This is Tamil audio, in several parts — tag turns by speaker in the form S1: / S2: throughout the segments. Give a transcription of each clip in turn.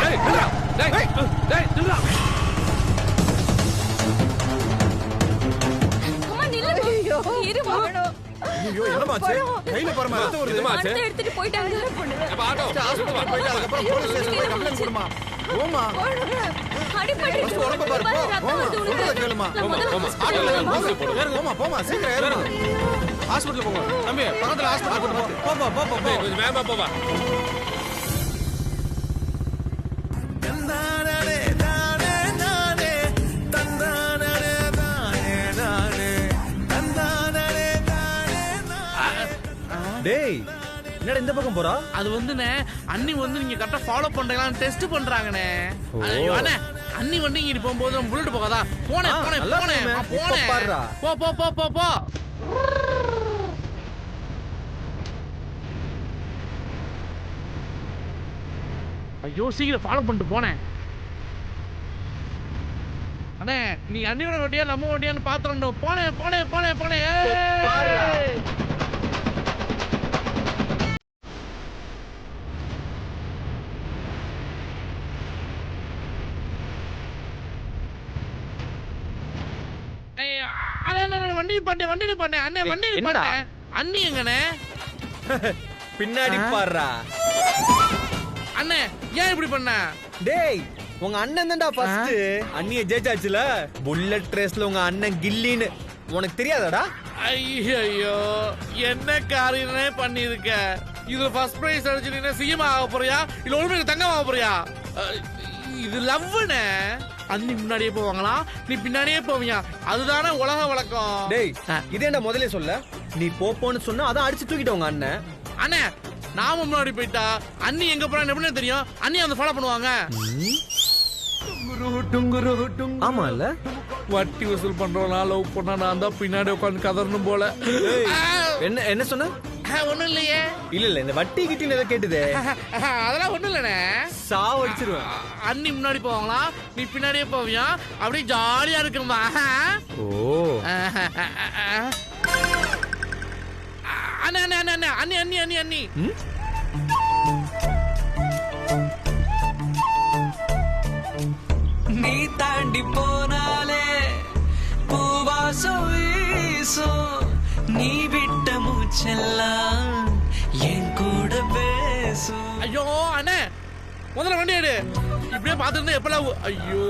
S1: டேய் நில்றா. டேய் நில்றா.
S2: அம்மா நில்லுங்க. இருமா.
S3: ஐயோ என்னமாச்சு? கையில பாருமா ரத்தம் வருது.
S1: என்னமாச்சு?
S2: அத்தை எடுத்துட்டு போயிட்டாங்க.
S1: அப்ப ஆட்டோ ஹாஸ்பிடல்
S3: போயிட்டு அதுக்கு அப்புறம் போலீஸ் ஸ்டேஷன்ல போய் கம்ப்ளைன்ட் கொடுமா. போமா.
S2: அடிபட்டு
S3: உடம்ப பாரு.
S2: ரத்தம் வருது
S3: சொல்றத
S2: உனக்கு.
S3: கேளுமா.
S2: நான் முதல்ல
S1: போமா.
S2: hospital
S1: ஆட்டோல
S2: போறேன்.
S1: போங்க.
S3: போமா போமா சீக்கிரம் ஏறுமா. ஹாஸ்பிடல் போங்க. தம்பி பக்கத்துல ஹாஸ்பிடல் கூட்டி போ. போ போ போ.
S1: கொஞ்சம் வேகமா போவா.
S3: டேய் என்னடா இந்த பக்கம் போறா?
S4: அது வந்துண்ணே அண்ணி வந்து நீங்க கரெக்டா ஃபாலோ பண்றீங்களான்னு டெஸ்ட் பண்றாங்கண்ணே. ஐயோ அண்ணே அண்ணி வந்து இங்க போகும்போது நம்ம புல்லட் போகாதா? போனே போனே
S3: நல்லா
S4: போனே
S3: இருக்குமே.
S4: போனே
S3: இப்ப பாருடா.
S4: போ போ போ போ போ. ஐயோ சீக்கிரம் ஃபாலோ பண்ணிட்டு போனேன். அண்ணே நீ அண்ணியோட வண்டியா நம்ம வண்டியான்னு பாத்துறோம். போனே போனே போனே போனே. வண்டி பண்ணேன் அண்ணே வண்டி
S3: என்னடா?
S4: பண்ணேன். அண்ணி எங்கண்ணே?
S3: பின்னாடி பாருடா.
S4: அண்ணே ஏன் இப்படி பண்ண?
S3: டேய் உங்க அண்ணன் தான்டா ஃபர்ஸ்ட் அண்ணிய ஜெயிச்சாச்சுல. புல்லட் ரேஸ்ல உங்க அண்ணன் கில்லின்னு உனக்கு தெரியாதாடா?
S4: ஐயோ என்ன காரியமே பண்ணிருக்க. இதுல ஃபர்ஸ்ட் பிரைஸ் அடிச்சு சிஎம் ஆக போறியா இல்ல ஒழுங்கு தங்கம் ஆக போறியா? இது லவ்னே. அண்ணி முன்னாடியே போவாங்களா நீ பின்னாடியே போவியா? அதுதானே உலக வழக்கம்.
S3: டேய் இது என்ன முதல்ல சொல்ல? நீ போன்னு சொன்னா அதான் அடிச்சு தூக்கிட்ட உங்க அண்ணன்.
S4: அண்ணே நாம முன்னாடி போயிட்டா அண்ணி எங்க போறான்னு எப்படி தெரியும்? அண்ணி அந்த ஃபாலோ பண்ணுவாங்க.
S3: ஆமா இல்ல
S4: வட்டி வசூல் பண்றவனா லவ் பண்ணா நான் தான் பின்னாடி உட்காந்து கதறணும் போல.
S3: என்ன என்ன சொன்ன?
S4: ஒண்ணும் இல்லையே.
S3: இல்ல இல்ல இந்த வட்டி கிட்டின்னு ஏதோ கேட்டுதே.
S4: அதெல்லாம் ஒண்ணும் இல்லண்ணே.
S3: சாவடிச்சிருவேன்.
S4: அண்ணி முன்னாடி போவாங்களா நீ பின்னாடியே போவியா? அப்படியே ஜாலியா இருக்குமா?
S3: ஓ
S4: அண்ணே அண்ணே அண்ணே அண்ணே அண்ணி அண்ணி அண்ணி அண்ணி
S5: நீ தாண்டி போனாலே பூவாசம் வீசும். நீ விட்ட மூச்செல்லாம் என் கூட பேசும்.
S4: ஐயோ அண்ணே முதல்ல வண்டி எடு. இப்படியே பாத்துருந்தா எப்ப லவ்? ஐயோ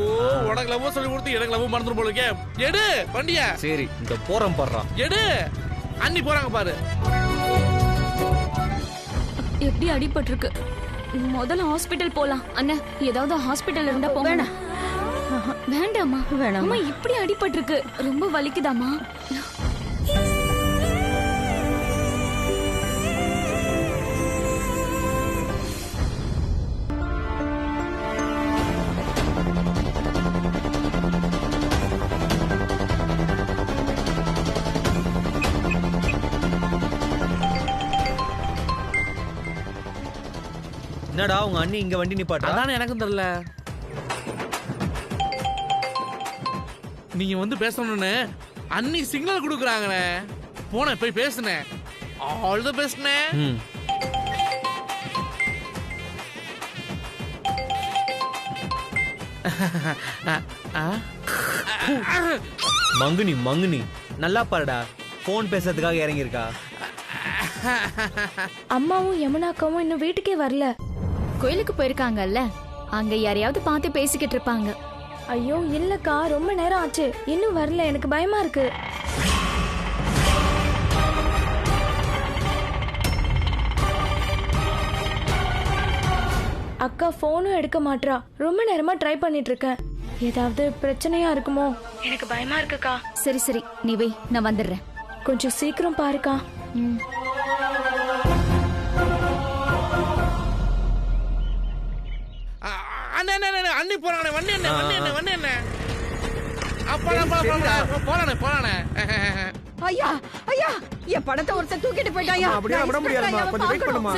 S4: உனக்கு லவ் சொல்லி கொடுத்து எனக்கு லவ் மறந்துடும் போல இருக்கே. எடு வண்டிய.
S3: சரி இந்த போறோம் பாடுறா.
S4: எடு. அண்ணி போறாங்க பாரு.
S2: எப்படி அடிபட்டிருக்கு? முதல்ல ஹாஸ்பிடல் போலாம். அண்ணா ஏதாவது ஹாஸ்பிடல் இருந்தா போங்க. வேண்டாமா வேணாம். அம்மா இப்படி அடிபட்டிருக்கு. ரொம்ப வலிக்குதாமா?
S3: என்னடா உங்க அண்ணி இங்க வண்டி நிப்பாட்டா?
S4: அதானே எனக்கும் தெரியல. நீங்க வந்து பேசணும்னு அன்னி சிக்னல் கொடுக்குறாங்கண்ணே. போனேன் போய் பேசுனேன். All the பெஸ்ட்ண்ணே.
S3: மங்குனி மங்குனி நல்லா பாருடா. போன் பேசுறதுக்காக இறங்கி இருக்கா.
S6: அம்மாவும் யமுனாக்காவும் இன்னும் வீட்டுக்கே வரல.
S2: கோயிலுக்கு போயிருக்காங்கல்ல, அங்க யாரையாவது பார்த்து பேசிக்கிட்டு இருப்பாங்க.
S6: ஐயோ இல்லக்கா, ரொம்ப நேரம் ஆச்சு இன்னும் வரல. எனக்கு பயமா இருக்கு. அக்கா போனும் எடுக்க மாட்றா. ரொம்ப நேரமா ட்ரை பண்ணிட்டு இருக்கேன். ஏதாவது பிரச்சனையா இருக்குமோ? எனக்கு பயமா இருக்குக்கா.
S2: சரி சரி நீ வை, நான் வந்துடுறேன்.
S6: கொஞ்சம் சீக்கிரம் பாருக்கா.
S4: அண்ணி போறானே. வண்டி என்ன வண்டி என்ன வண்டி என்ன? போறானே போறானே.
S7: ஐயா ஐயா, என் பணத்தை ஒருத்தன் தூக்கிட்டு போயிட்டாயா.
S3: அப்படியே விட முடியாதுமா. கொஞ்சம் வெயிட் பண்ணுமா.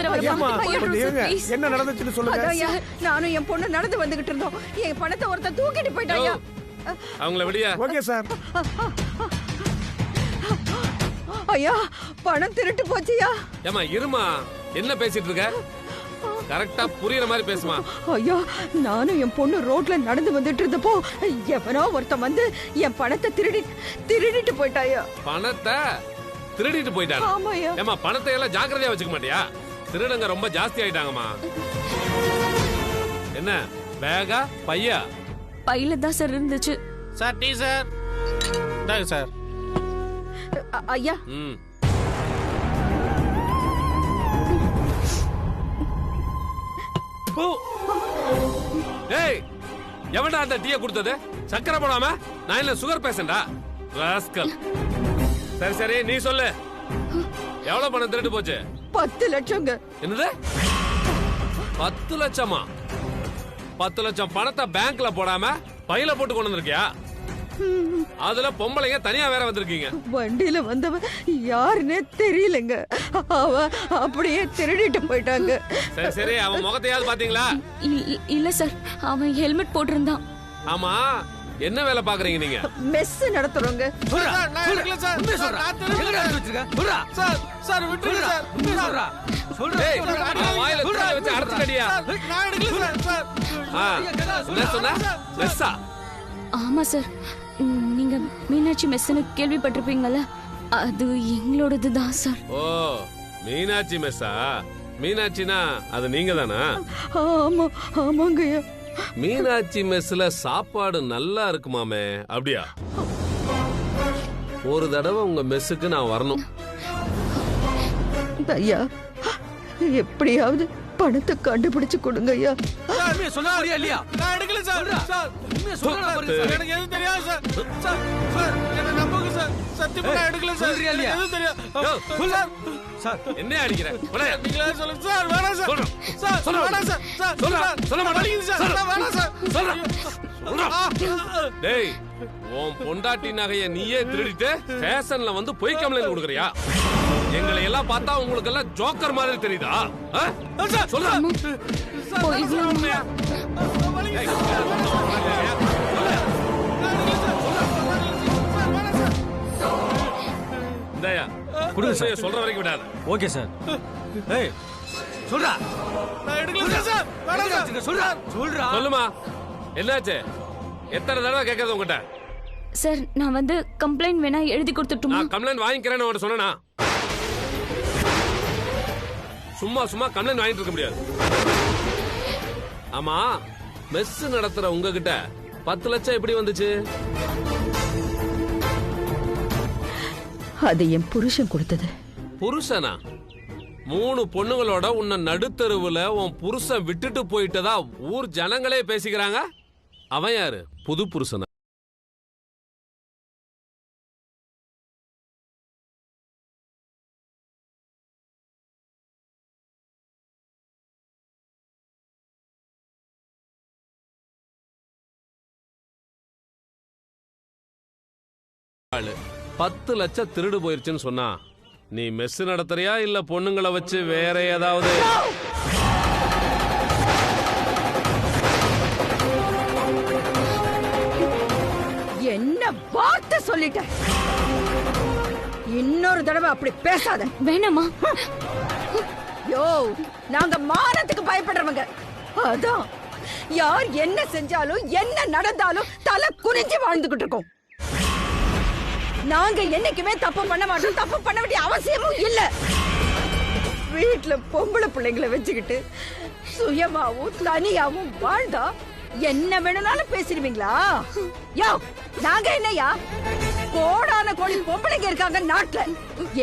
S3: என்ன நடந்துச்சுன்னு சொல்லுங்க.
S7: ஐயா, நானும் என் பொண்ணு நடந்து வந்துகிட்டு இருந்தோம். என் பணத்தை ஒருத்தன் தூக்கிட்டு போயிட்டாயா.
S1: அவங்கள விடியா.
S3: Okay sir.
S7: ஐயா, பணம் திருட்டு போச்சியா.
S1: ஏமா இருமா, என்ன பேசிட்டு இருக்க? கரெக்டா புரியுற மாதிரி பேசுமா.
S7: ஐயா நானும் என் பொண்ணு ரோட்ல நடந்து வந்துட்டு இருந்தப்போ எவனோ ஒருத்தன் வந்து என் பணத்தை திருடிட்டு போயிட்டாயா.
S1: பணத்தை திருடிட்டு போயிட்டாங்க.
S7: ஆமாயா.
S1: ஏமா பணத்தை எல்லாம் ஜாக்கிரதையா வச்சுக்க மாட்டியா? திருடங்க ரொம்ப ஜாஸ்தி ஆயிட்டாங்கம்மா. என்ன பேகா பையா?
S2: பையில தான் சார் இருந்துச்சு.
S4: Sir tea sir. இந்தாங்க சார்.
S7: ஐயா
S1: ம். ஏய் எவன்டா அந்த டீயை கொடுத்தது? சக்கரை போடாம? நான் என்ன சுகர் பேஷண்டா? ராஸ்கல். சரி சரி நீ சொல்லு, எவ்வளவு பணம் திருட்டு போச்சு?
S7: 10 லட்சங்க.
S1: என்னது 10 லட்சமா? 10 லட்சம் பணத்தை பேங்க்ல போடாம பையில போட்டு கொண்டு வந்திருக்கியா? அதுல பொம்பளைங்க தனியா வேற வந்திருக்கீங்க.
S7: வண்டியில வந்தவன் யாருன்னே தெரியலங்க. அவ அப்படியே திருடிட்டு போயிட்டாங்க.
S1: சரி சரி அவன் முகத்தையாவது பாத்தீங்களா?
S2: இல்ல சார், அவன் ஹெல்மெட் போட்டிருந்தான்.
S1: ஆமா என்ன வேலை பாக்குறீங்க நீங்க?
S7: மெஸ் நடத்துறோங்க.
S4: சார் நான் எடுக்கல சார். நான் திருடுறேன். சார் விட்டுருங்க சார்.
S1: ஏய், அவன் வாயில துணியை வச்சு அடைச்சுக்கடியா?
S4: நான் எடுக்கல சார்.
S1: என்ன சொன்ன? மெஸ்ஸா?
S2: ஆமா சார், நீங்க மீனாட்சி மெஸ்ஸுன்னு கேள்விப்பட்டிருப்பீங்கல்ல, அது எங்களோடது தான் சார்.
S1: ஓ மீனாட்சி மெஸ்ஸா? மீனாட்சினா அது நீங்க தானா?
S7: ஆமா ஆமாங்கய்யா.
S1: மீனாட்சி மெஸ்ல சாப்பாடு நல்லா இருக்குமாமே, அப்படியா? ஒரு தடவை உங்க மெஸ்ஸுக்கு நான் வரணும்.
S7: ஐயா எப்படியாவது பணத்தை கண்டுபிடிச்சு கொடுங்க ஐயா.
S4: சொல்ல முடியா இல்லையா? நான் எடுக்கல சார். எனக்கு எதுவும் தெரியாது சார். சார் என்ன நம்புங்க சார். சத்தியமா நான் எடுக்கல சார். எதுவும் தெரியாது
S1: சார். என்ன அடிக்கிற?
S4: நீங்களே சொல்லுங்க சார். வேணாம் சார். சார் வேணாம் சார். சொல்ல மாட்டேங்க சார். வேணாம் சார்.
S1: டேய் உன் பொண்டாட்டி நகைய நீயே திருடிட்டு ஃபேஷன்ல வந்து பொய் கம்ப்ளைண்ட் கொடுக்கறியா? எங்களை எல்லாம் பார்த்தா உங்களுக்கு எல்லாம் ஜோக்கர் மாதிரி தெரியுதா? சொல்ல இந்தாயா குடுங்க சார். சொல்ற வரைக்கும் விடாத.
S3: Okay sir. ஏய் சொல்றா.
S4: நான் எடுக்கல சார். வேணாம் சார்.
S3: சொல்றா.
S1: சொல்லுமா என்னாச்சு? எத்தனை தடவை கேட்கறது உங்ககிட்ட?
S2: சார் நான் வந்து கம்ப்ளைண்ட் வேணா எழுதி கொடுத்துட்டுமா?
S1: நான் கம்ப்ளைண்ட் வாங்கிக்கிறேன்னு உன்கிட்ட சொன்னேனா? சும்மா சும்மா கம்ப்ளைண்ட் வாங்கிட்டு இருக்க முடியாது. ஆமா மெஸ் நடத்துற உங்ககிட்ட 10 லட்சம் எப்படி வந்துச்சு?
S7: அது என் புருஷன் கொடுத்தது.
S1: புருஷனா? 3 பொண்ணுங்களோட உன்னை நடுத்தருவுல உன் புருஷன் விட்டுட்டு போயிட்டதா ஊர் ஜனங்களே பேசிக்கிறாங்க. அவன் யாரு? புது புருஷனா? ஆளு 10 லட்சம் திருடு போயிருச்சுன்னு சொன்னா நீ மெஸ் நடத்துறியா இல்ல பொண்ணுங்களை வச்சு வேற ஏதாவது?
S7: என்ன வார்த்தை சொல்லிட்ட? இன்னொரு தடவை அப்படி பேசாத.
S2: வேணாமா?
S7: யோ நாங்க மானத்துக்கு பயப்படுறவங்க. அதான் யார் என்ன செஞ்சாலும் என்ன நடந்தாலும் தலை குனிஞ்சு வாழ்ந்துகிட்டு இருக்கோம். நாங்க என்னைக்குமே தப்பு பண்ண மாட்டோம். தப்பு பண்ண வேண்டிய அவசியமும் இல்ல. வீட்டுல பொம்பளை பிள்ளைங்களை வச்சுக்கிட்டு சுயமாவும் தனியாவும் வாழ்ந்தா என்ன வேணும்னாலும் பேசிடுவீங்களா? யோ நாங்க என்னையா கோடான கோடி பொம்பளைங்க இருக்காங்க நாட்டுல.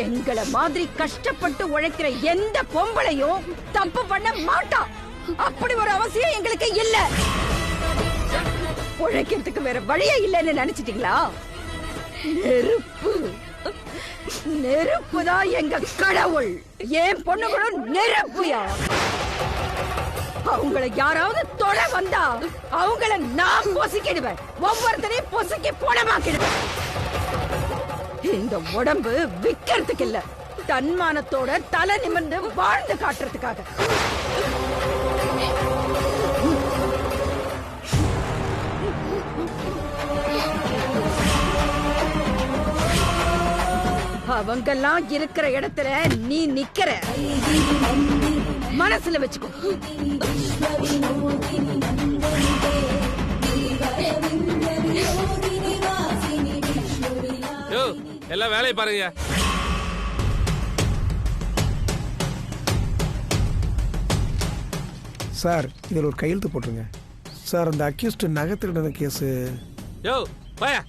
S7: எங்களை மாதிரி கஷ்டப்பட்டு உழைக்கிற எந்த பொம்பளையும் தப்பு பண்ண மாட்டா. அப்படி ஒரு அவசியம் எங்களுக்கு இல்ல. உழைக்கிறதுக்கு வேற வழியே இல்லைன்னு நினைச்சிட்டீங்களா? நெருப்பு நெருப்பு தான் எங்க கடவுள். ஏன் பொண்ணுகளும் நெருப்புயா. அவங்களை யாராவது தொட வந்தா அவங்கள நான் பொசுக்கிடுவேன். ஒவ்வொருத்தரையும் பொசுக்கி போனமாக்கிடுவேன். இந்த உடம்பு விக்கிறதுக்கு இல்ல, தன்மானத்தோட தலை நிமிர்ந்து வாழ்ந்து காட்டுறதுக்காக. அவங்கெல்லாம் இருக்கிற இடத்துல நீ நிக்கிற மனசுல வச்சுக்கோ.
S1: யோ எல்லாம் வேலையை பாருங்க.
S8: சார் இதில் ஒரு கையெழுத்து போட்டுருங்க சார். அந்த அக்யூஸ்ட் நகை திருடின கேஸு.
S1: யோ பாயா.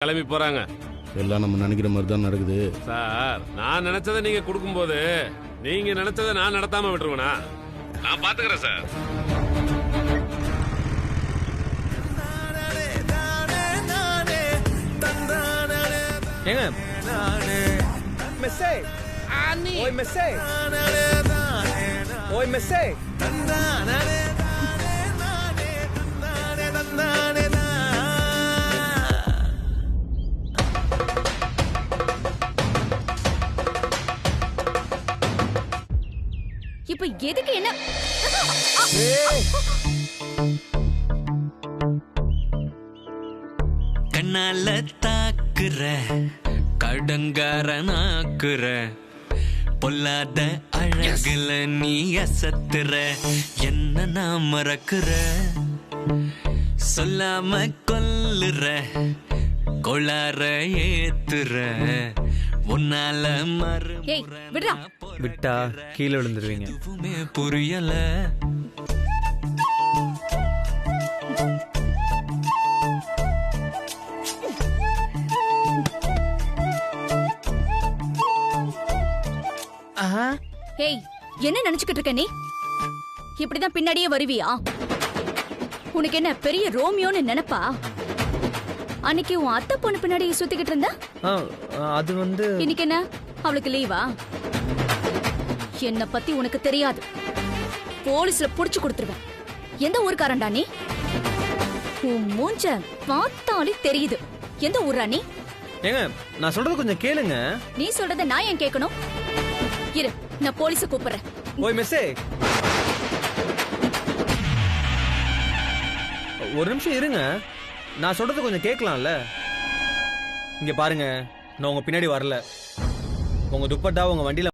S1: கிளம்பி போறாங்க.
S9: எல்லாம் நம்ம நினைக்கிற மாதிரி தான் நடக்குது
S1: சார். நான் நினைச்சதை நீங்க கொடுக்கும்போது நீங்க நினைச்சதை நான் நடத்தாம விட்டுருவேனா? நான் பாத்துக்கிறேன் சார்.
S3: ஏங்க மெஸ்ஸே ஓய் மெஸ்ஸே ஓய் மெஸ்ஸே.
S2: இப்ப எதுக்கு என்ன
S5: கண்ணால தாக்குற கடங்காரனாக்குற பொல்லாத அழகுல நீ அசத்துற என்ன நான் மறக்குற சொல்லாம கொல்லுற கொளார ஏத்துற உன்னால
S2: ஏய் விடுடா.
S3: விட்டா கீழே விழுந்துருவீங்க.
S5: எதுவுமே புரியல.
S2: ஏய் என்ன நினைச்சுக்கிட்டு இருக்க நீ? இப்படிதான் பின்னாடியே வருவியா? உனக்கு என்ன பெரிய ரோமியோன்னு நினைப்பா? அன்னைக்கு உன் அத்தை பொண்ணு பின்னாடி சுத்திக்கிட்டு இருந்தா
S3: அது வந்து
S2: இன்னைக்கு என்ன அவளுக்கு லீவா? என்ன பத்தி உனக்கு தெரியாது. போலீஸ்ல புடிச்சு கொடுத்துருவேன். எந்த ஊருக்காரன்டா நீ? உன் மூஞ்ச பார்த்தாலே தெரியுது. எந்த ஊரா நீ?
S3: ஏங்க நான் சொல்றது கொஞ்சம் கேளுங்க.
S2: நீ சொல்றத நான் ஏன் கேட்கணும்? இரு, நான் போலீஸ கூப்பிடுறேன்.
S3: ஓய் மெஸ்ஸே ஒரு நிமிஷம் இருங்க. நான் சொல்றது கொஞ்சம் கேட்கலாம்ல. இங்க பாருங்க, நான் உங்க பின்னாடி வரல. உங்க துப்பட்டா உங்க வண்டியில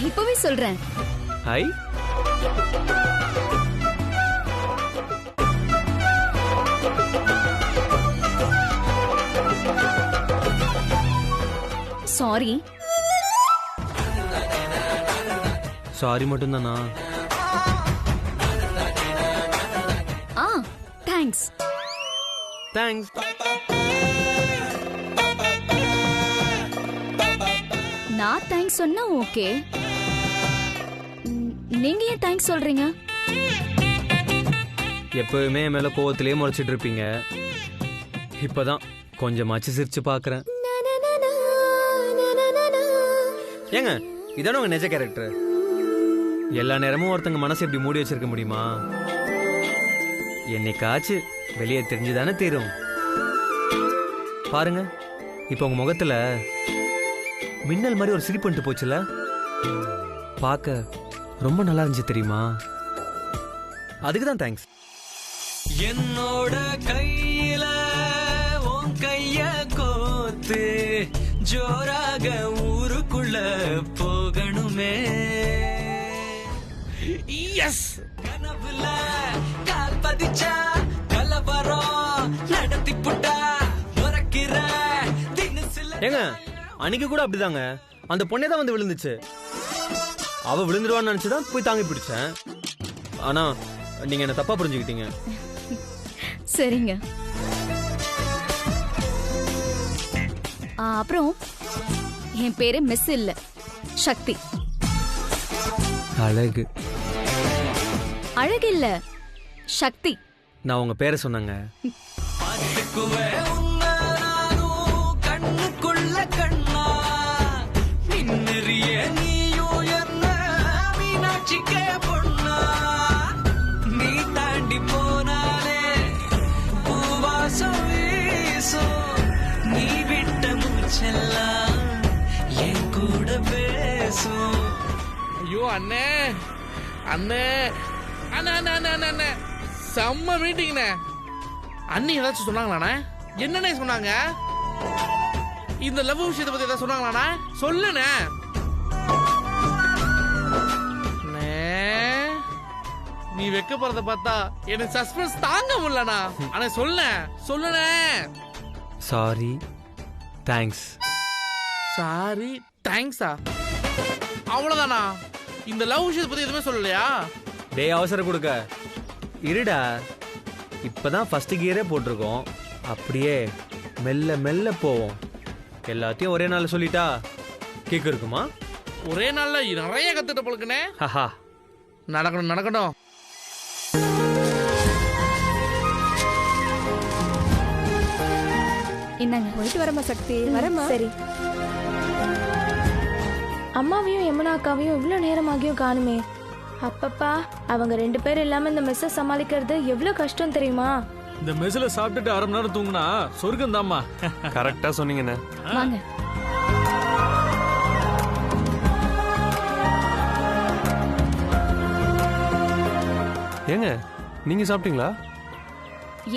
S2: இப்பவே சொல்றேன்.
S3: High
S2: sorry.
S3: சாரி மட்டும்தானா?
S2: தேங்க்ஸ்.
S3: தேங்க்ஸ்.
S2: நான் தேங்க்ஸ் சொன்னா ஓகே. நீங்க ஏன் தேங்க்ஸ் சொல்றீங்க?
S3: எப்பவுமே என் மேல கோவத்திலே முறைச்சிட்டு இருப்பீங்க. இப்பதான் கொஞ்சமாச்சு சிரிச்சு பாக்குறேன். ஏங்க இதான உங்க நிஜ கேரக்டர்? எல்லா நேரமும் ஒருத்தங்க மனசு எப்படி மூடி வச்சிருக்க முடியுமா? என்னைக்காச்சு வெளியே தெரிஞ்சுதானே தீரும். பாருங்க, இப்ப உங்க முகத்துல மின்னல் மாதிரி ஒரு சிரிப்பு வந்துட்டு போச்சுல. பார்க்க ரொம்ப நல்லா இருந்துச்சு தெரியுமா? அதுக்கு தான் தேங்க்ஸ்.
S5: என்னோட கையில உன் கைய கோத்து ஜோராக ஊருக்குள்ள போகணுமே.
S4: எஸ்
S5: கனவுல கால் பதிச்சா கலவரம் நடத்தி புட்டா முறைக்கிற தினசுல.
S3: ஏங்க அன்னைக்கு கூட அப்படிதாங்க, அந்த பொண்ணே தான் வந்து விழுந்துச்சு. அவ விழுந்துருவான்னு நினைச்சுதான் போய் தாங்கி பிடிச்சேன். ஆனா நீங்க என்ன தப்பா புரிஞ்சுக்கிட்டீங்க.
S2: சரிங்க. அப்புறம் என் பேரு மிஸ் இல்ல, சக்தி.
S3: அழகு.
S2: அழகு இல்ல, சக்தி.
S3: நான் உங்க பேரை சொன்னேங்க.
S5: பார்த்துக்குவே உன்னை நானும் கண்ணுக்குள்ள கண்ணா மின்னறிய நீயும் என்ன மீனாட்சிக்கே பொண்ணா. நீ தாண்டி போனாலே பூவாசம் வீசும். நீ விட்ட மூச்செல்லாம் என் கூட பேசும்.
S4: ஐயோ அண்ணே அண்ணே அண்ணே அண்ணே அண்ணே அண்ணே அண்ணே செம்ம மீட்டிங்ண்ணே. அண்ணி ஏதாச்சும் சொன்னாங்களாண்ணே? என்னண்ணே சொன்னாங்க? இந்த லவ் விஷயத்தை பத்தி ஏதாவது சொன்னாங்களாண்ணா? சொல்லுண்ணே. நீ வைக்க போறத பார்த்தா எனக்கு சஸ்பென்ஸ் தாங்க முடியலண்ணா. அண்ணே சொல்லுண்ணே.
S3: Sorry, thanks.
S4: சாரி தேங்க்ஸா? அவ்வளவுதானா? இந்த லவ் விஷயத்தை பத்தி எதுவுமே சொல்லலையா?
S3: டேய் அவசரம் கொடுக்க இருடா. இப்பதான் ஃபர்ஸ்ட் கியரே போட்டிருக்கோம். அப்படியே மெல்ல மெல்ல போவோம். எல்லாத்தையும் ஒரே நாள் சொல்லிட்டா கேக்கு இருக்குமா?
S4: ஒரே நாள்ல நிறைய கத்துட்ட போலுக்குனே. நடக்கணும்.
S2: என்னங்க
S6: போயிட்டு வரமா சக்தி? வரமா. சரி. அம்மாவையும் யமுனா அக்காவையும் இவ்வளவு நேரமாகியும் காணுமே. அப்பப்பா, அவங்க 2 பேர் இல்லாம இந்த மெஸ்ஸ சமாளிக்கிறது எவ்வளவு கஷ்டம் தெரியுமா?
S10: இந்த மெஸ்ல சாப்பிட்டுட்டு 1/2 மணி நேரம் தூங்குனா சொர்க்கம் தாம்மா.
S9: கரெக்டா சொன்னீங்கண்ணே.
S2: வாங்க.
S9: ஏங்க நீங்க சாப்பிட்டீங்களா?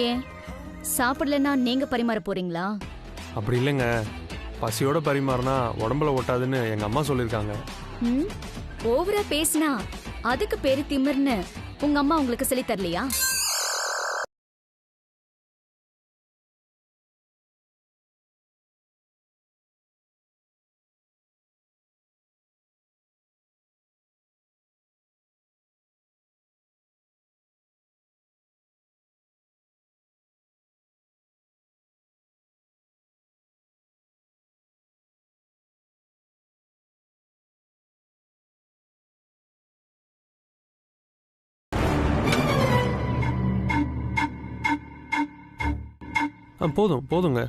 S2: ஏன் சாப்பிடலன்னா நீங்க பரிமாற போறீங்களா?
S9: அப்படி இல்லைங்க, பசியோட பரிமாறினா உடம்புல ஒட்டாதுன்னு எங்க அம்மா சொல்லியிருக்காங்க.
S2: ஓவரா பேசினா அதுக்கு பேரு திமிர்னு உங்க அம்மா உங்களுக்கு சொல்லி தரலையா?
S9: போதுங்க.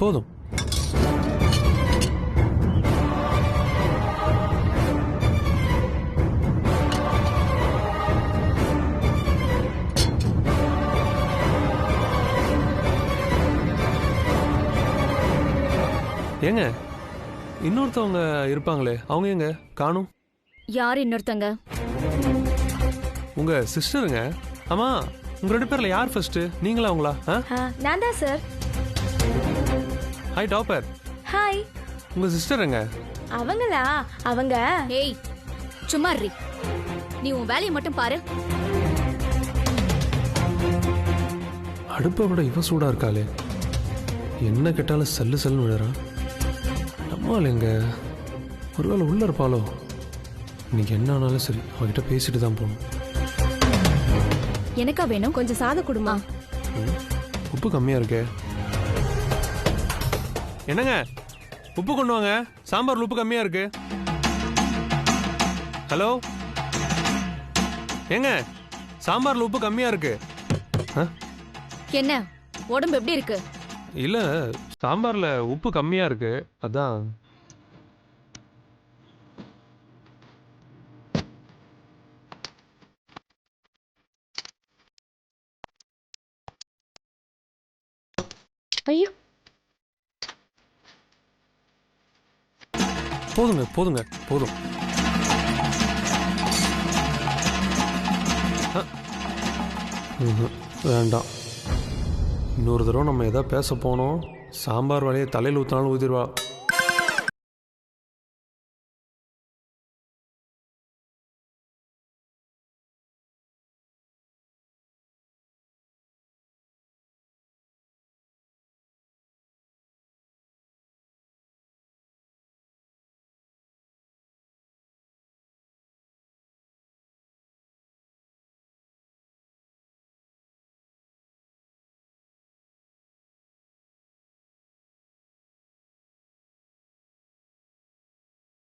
S9: போதும். ஏங்க இன்னொருத்தவங்க இருப்பாங்களே, அவங்க எங்க காணும்?
S2: யார் இன்னொருத்தங்க?
S9: உங்க சிஸ்டருங்க. ஆமா, உங்க 2 பேர்ல யார் ஃபர்ஸ்ட்? நீங்களா அவங்களா?
S6: நான் தான் சார்.
S9: Hi topper.
S6: ஹாய்.
S9: உங்க சிஸ்டருங்க.
S6: அவங்களா? அவங்க.
S2: ஏய் சும்மா இரு. நீ உன் வேலையை மட்டும் பாரு.
S9: அடுப்பை விட இவ சூடா இருக்காளே. என்ன கேட்டாலும் சல்லு சல்லுன்னு விழுறான். நம்மால் எங்க ஒருவேளை உள்ள இருப்பாளோ? இன்னைக்கு என்ன ஆனாலும் சரி அவகிட்ட பேசிட்டு தான் போகணும்.
S2: எனக்கா வேணும்? கொஞ்சம் சாதம் கொடுமா.
S9: உப்பு கம்மியா இருக்கே. என்னங்க உப்பு கொண்டு வாங்க, சாம்பார்ல உப்பு கம்மியா இருக்கு. ஹலோ ஏங்க, சாம்பார்ல உப்பு கம்மியா இருக்கு.
S2: என்ன உடம்பு எப்படி இருக்கு?
S9: இல்ல சாம்பார்ல உப்பு கம்மியா இருக்கு, அதான்.
S6: ஐயோ
S9: போதுங்க போதுங்க போதும். வேண்டாம். இன்னொரு தடவை நம்ம எதாவது பேச போனோம், சாம்பார் வலையை தலையில் ஊற்றினாலும் ஊற்றிடுவா.